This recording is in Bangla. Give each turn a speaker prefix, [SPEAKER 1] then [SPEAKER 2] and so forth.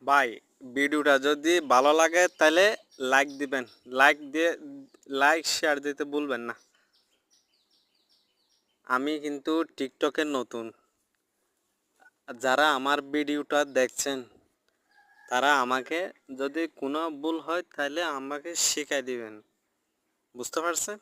[SPEAKER 1] ভাই, ভিডিওটা যদি ভালো লাগে তাহলে লাইক দিবেন। লাইক শেয়ার দিতে ভুলবেন না। আমি কিন্তু টিকটকে নতুন। যারা আমার ভিডিওটা দেখছেন তারা আমাকে যদি কোনো ভুল হয় তাহলে আমাকে শিখাই দিবেন। বুঝতে পারছেন?